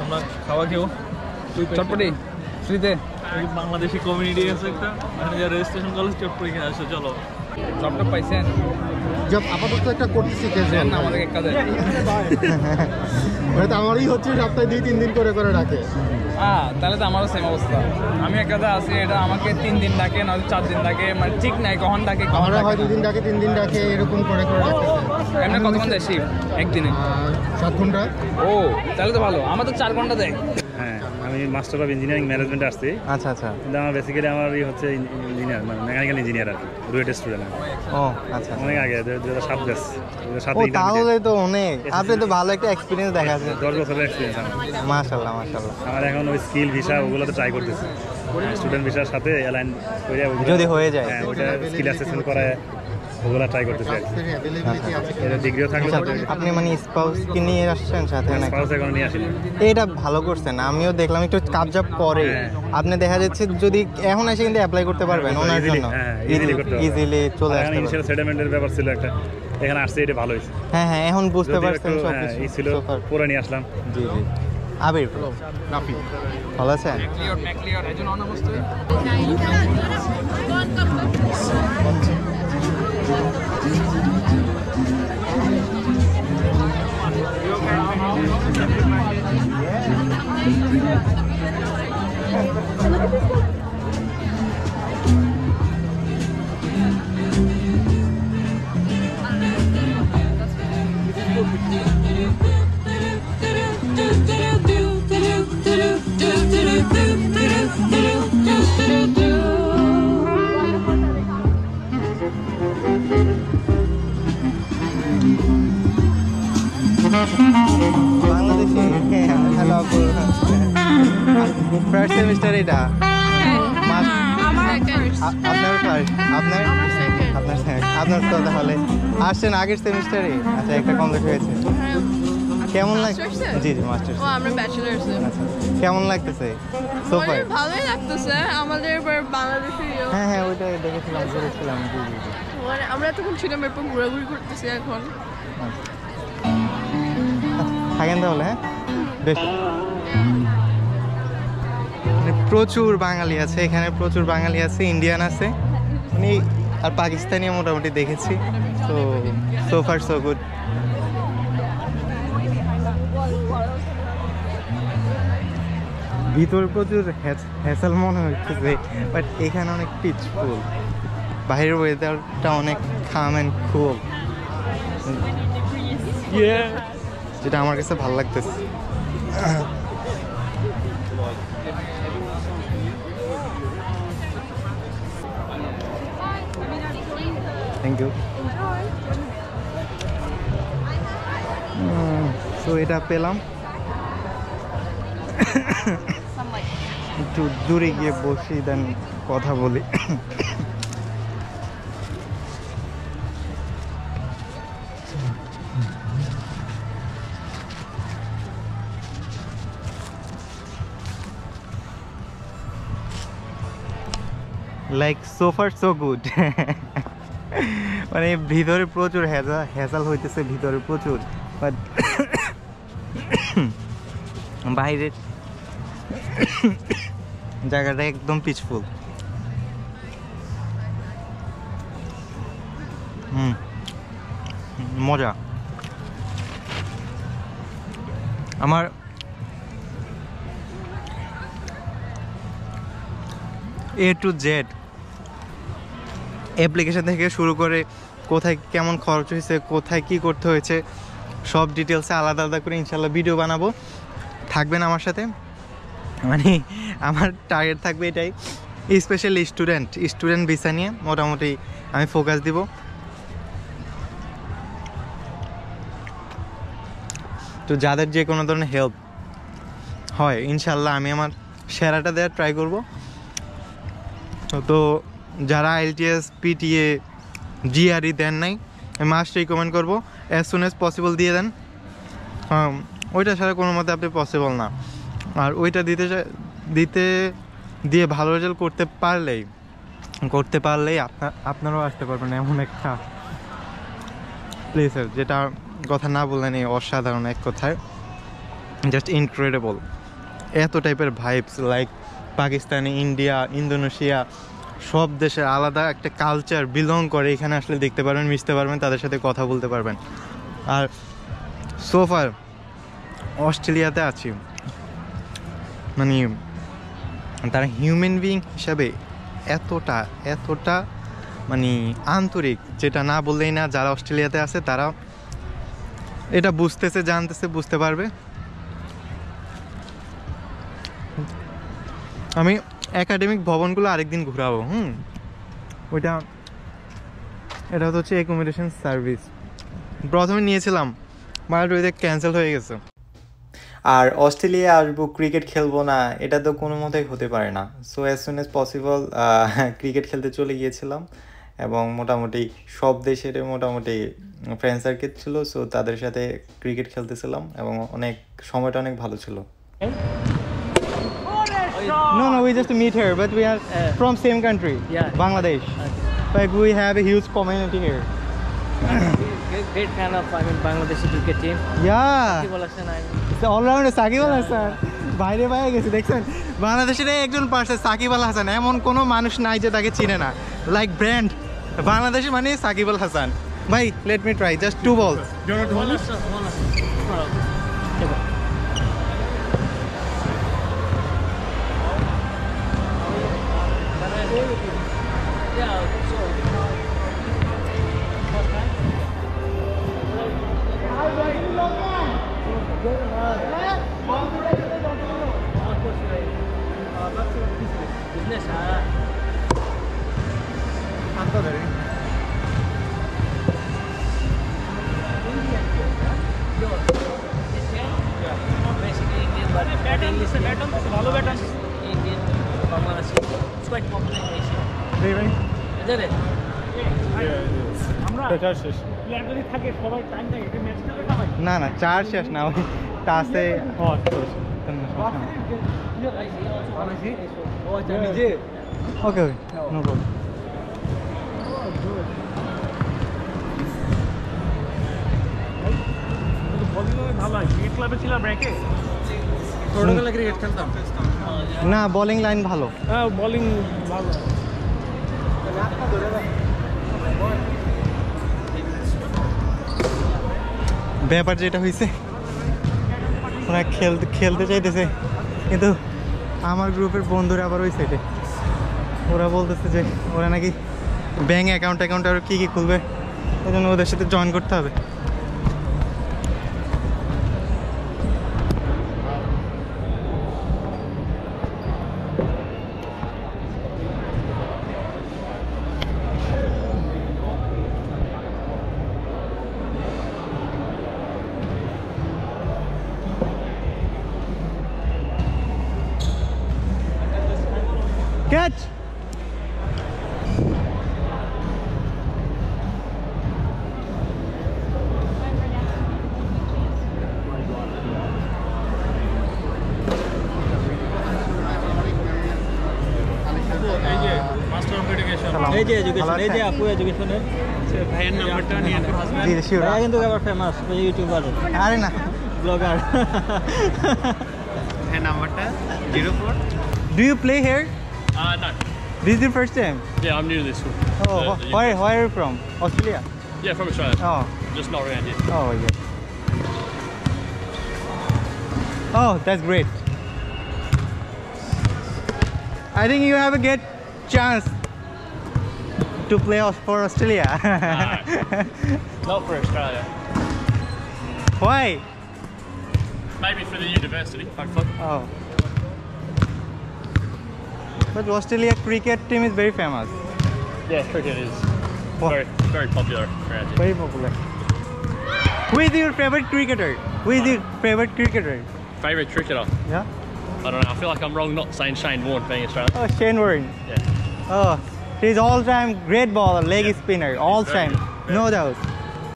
আমরা খাওয়া খেয়েও চটপটি ফ্রিতে বাংলাদেশি কমিউনিটি আছে একটা রেজিস্ট্রেশন কলেজ চটপটি খেয়ে আসো চলো ল্যাপটপ পাইছেন জব আপাতত একটা করতে শিখেছেন না আমাদের একটা দেয় হয়তো আমারই হচ্ছে সপ্তাহে 2-3 দিন করে করে ডাকে তাহলে তো আমারও সেম অবস্থা আমি একটা আছি এটা আমাকে 3 দিন ডাকে নয়তো 4 দিন ডাকে মানে ঠিক নাই কখন ডাকে আমরা হয় 2 দিন ডাকে 3 দিন ডাকে এরকম করে করে ডাকতেছে এমনি কত ঘন্টা শিফট একদিনে 7 ঘন্টা ও তাহলে তো ভালো আমার তো 4 ঘন্টা দেয় হ্যাঁ আমি মাস্টার অফ ইঞ্জিনিয়ারিং ম্যানেজমেন্টে আসছি। আচ্ছা আচ্ছা কিন্তু আমার বেসিক্যালি আমার হচ্ছে ইঞ্জিনিয়ার মানে মেকানিক্যাল ইঞ্জিনিয়ার আর কি রুয়েটের স্টুডেন্ট। ও আচ্ছা অনেক আগে 2007 ব্যাচ ও তাহলে তো অনেক আপনি তো ভালো একটা এক্সপিরিয়েন্স দেখাচ্ছেন 10 বছরের এক্সপিরিয়েন্স আমার। মাশাআল্লাহ মাশাআল্লাহ আমার এখন ওই স্কিল ভিসা ওগুলোতে ট্রাই করতেছি স্টুডেন্ট ভিসার সাথে অ্যালাইন করে যদি হয়ে যায় হ্যাঁ ওইটা স্কিল অ্যাসেসমেন্ট করে ওগুলো ট্রাই করতেছি আর কি। এটা ডিগ্রিও থাকলে আপনি মানে স্পাউস কি নিয়ে আসছেন সাথে নাকি স্পাউস এখন নিয়ে আসেন এটা ভালো করছেন আমিও দেখলাম একটু কাবজাব করে আপনি দেখা যাচ্ছে যদি এখন এসে কিন্তু অ্যাপ্লাই করতে পারবেন ওনার জন্য ইজিলি চলে আসতে পারবেন ইনিশিয়াল সেটেলমেন্টের ব্যাপার ছিল একটা এখানে আসছে এটা ভালো হয়েছে হ্যাঁ হ্যাঁ এখন বুঝতে পারছেন সব কিছু এই ছিল পুরো নিয়ে আসলাম জি জি আবির রাফি ভালো আছেন ম্যাকলিওর একজন অনাবস্থ বাংলাদেশে হ্যালো আপু ফার্স্ট সেমিস্টার এটা আপনার ফার্স্ট আপনার আপনার তো তাহলে আসছেন আগের সেমিস্টারে আচ্ছা একটা কমপ্লিট হয়েছে কেমন লাগছে জি জি মাস্টার্স ও আমরা ব্যাচেলার্স আচ্ছা কেমন লাগতেছে সোফার ভালোই লাগতেছে আমাদের এবার বাংলাদেশে হ্যাঁ হ্যাঁ ওইটা দেখেছিলাম ঘুরেছিলাম জি জি মানে আমরা তখন ছিলাম এরপর ঘোরাঘুরি করতেছি এখন থাকেন তাহলে হ্যাঁ বেশ প্রচুর বাঙালি আছে এখানে প্রচুর বাঙালি আছে ইন্ডিয়ান আছে মানে আর পাকিস্তানিও মোটামুটি দেখেছি তো সো ফার সো গুড ভিতরে প্রচুর হ্যাসেল মনে হচ্ছে বাট এখানে অনেক পিসফুল বাইরের ওয়েদারটা অনেক কাম অ্যান্ড কুল যেটা আমার কাছে ভালো লাগতেছে থ্যাংক ইউ সো এটা পেলাম একটু দূরে গিয়ে বসি দেন কথা বলি like so far so good মানে ভিতরে প্রচুর হ্যাজাল হইতেছে ভিতরে প্রচুর বাট বাইরের জায়গাটা একদম পিসফুল মজা আমার A to Z অ্যাপ্লিকেশন থেকে শুরু করে কোথায় কেমন খরচ হয়েছে কোথায় কি করতে হয়েছে সব ডিটেলসে আলাদা আলাদা করে ইনশাল্লাহ ভিডিও বানাবো থাকবেন আমার সাথে মানে আমার টার্গেট থাকবে এটাই স্পেশালি স্টুডেন্ট ভিসা নিয়ে মোটামুটি আমি ফোকাস দিব তো যাদের যে কোনো ধরনের হেল্প হয় ইনশাল্লাহ আমি আমার সেরাটা দেওয়ার ট্রাই করব তো যারা IELTS PTA GRE দেন নাই আমি মাস্ট রিকমেন্ড করবো অ্যাজ সুন অ্যাজ পসিবল দিয়ে দেন ওইটা ছাড়া কোনো মতে আপনি পসিবল না আর ওইটা দিয়ে ভালো রেজাল্ট করতে পারলেই আপনারাও আসতে পারবেন এমন একটা প্লেসের যেটা কথা না বললেন এই অসাধারণ এক কথায় জাস্ট ইনক্রেডিবল। এত টাইপের vibes, like Pakistani, India, Indonesia, সব দেশের আলাদা একটা কালচার বিলং করে। এখানে আসলে দেখতে পারবেন, মিশতে পারবেন, তাদের সাথে কথা বলতে পারবেন। আর সোফার অস্ট্রেলিয়াতে আছি, মানে তারা হিউম্যান বিইং হিসাবে এতটা মানে আন্তরিক, যেটা না বললেই না। যারা অস্ট্রেলিয়াতে আছে তারা এটা বুঝতেছে, জানতেছে, বুঝতে পারবে। আমি একাডেমিক ভবনগুলো আরেকদিন ঘোরাবো। এটা হচ্ছে অ্যাকোমোডেশন সার্ভিস। প্রথমে নিয়েছিলাম, বাট ওইটা ক্যান্সেল হয়ে গেছে। আর অস্ট্রেলিয়া আসবো, ক্রিকেট খেলবো না, এটা তো কোনো মতেই হতে পারে না। So as soon as possible cricket খেলতে চলে গিয়েছিলাম, এবং মোটামুটি সব দেশের মোটামুটি ফ্রেন্ড সার্কেল ছিল। সো তাদের সাথে ক্রিকেট খেলতেছিলাম, এবং সময়টা অনেক ভালো ছিল। No, we just meet here, but we are from same country, Bangladesh. Like we have a huge community here. Great fan of Bangladeshi cricket team. Yeah. Sakib Al Hasan, It's all around Sakib Al Hasan. বাইরে গেছে দেখছেন, বাংলাদেশের একজন person Shakib Al Hasan, এমন কোনো মানুষ নাই যে তাকে চিনে না। লাইক ব্র্যান্ড বাংলাদেশে মানে সাকিব আল হাসান। ভাই let me try, just 2 balls. ভালো batter Indian Bangladeshi, it's quite popular in Asia. Isn't it? না 4 শেষ না, ওই টাসে ওকে নো প্রবলেম। ছোটবেলায় ক্রিকেট খেলতাম না, বোলিং লাইন ভালো। বোলিং ভালো। ব্যাপার যেটা হয়েছে, ওরা খেলতে চাইতেছে, কিন্তু আমার গ্রুপের বন্ধুরা আবার ওই সাইডে, ওরা বলতেছে যে ওরা নাকি ব্যাঙ্ক অ্যাকাউন্ট আর কী খুলবে, এই জন্য ওদের সাথে জয়েন করতে হবে। Catch! এই যে এডুকেশন, এই যে আপু এডুকেশনের ভাইয়ের নাম্বারটা নিয়ে জি শিওর। ভাইয়া কিন্তু আবার ফেমাস ইউটিউবার, আরে না, ব্লগার। ভাইয়ের নাম্বারটা 04। Do you play here? No. This is your first time? Yeah, I'm new to this one. Oh, where are you from? Australia? Yeah, from Australia. Oh, Just not around here. oh yeah. Oh, that's great. I think you have a good chance to play for Australia. Not for Australia. Why? Maybe for the university, hopefully. Oh. But Australia cricket team is very famous. Yeah, cricket is What? very popular around here. Very popular. Who is your favorite cricketer? Who is your favorite cricketer? Favourite cricketer? Yeah? I don't know. I feel like I'm wrong not saying Shane Warne being Australian. Oh, Shane Warne. Yeah. Oh, he's all-time great bowler, leg Yeah. spinner, all Very time, good, very no good. doubt.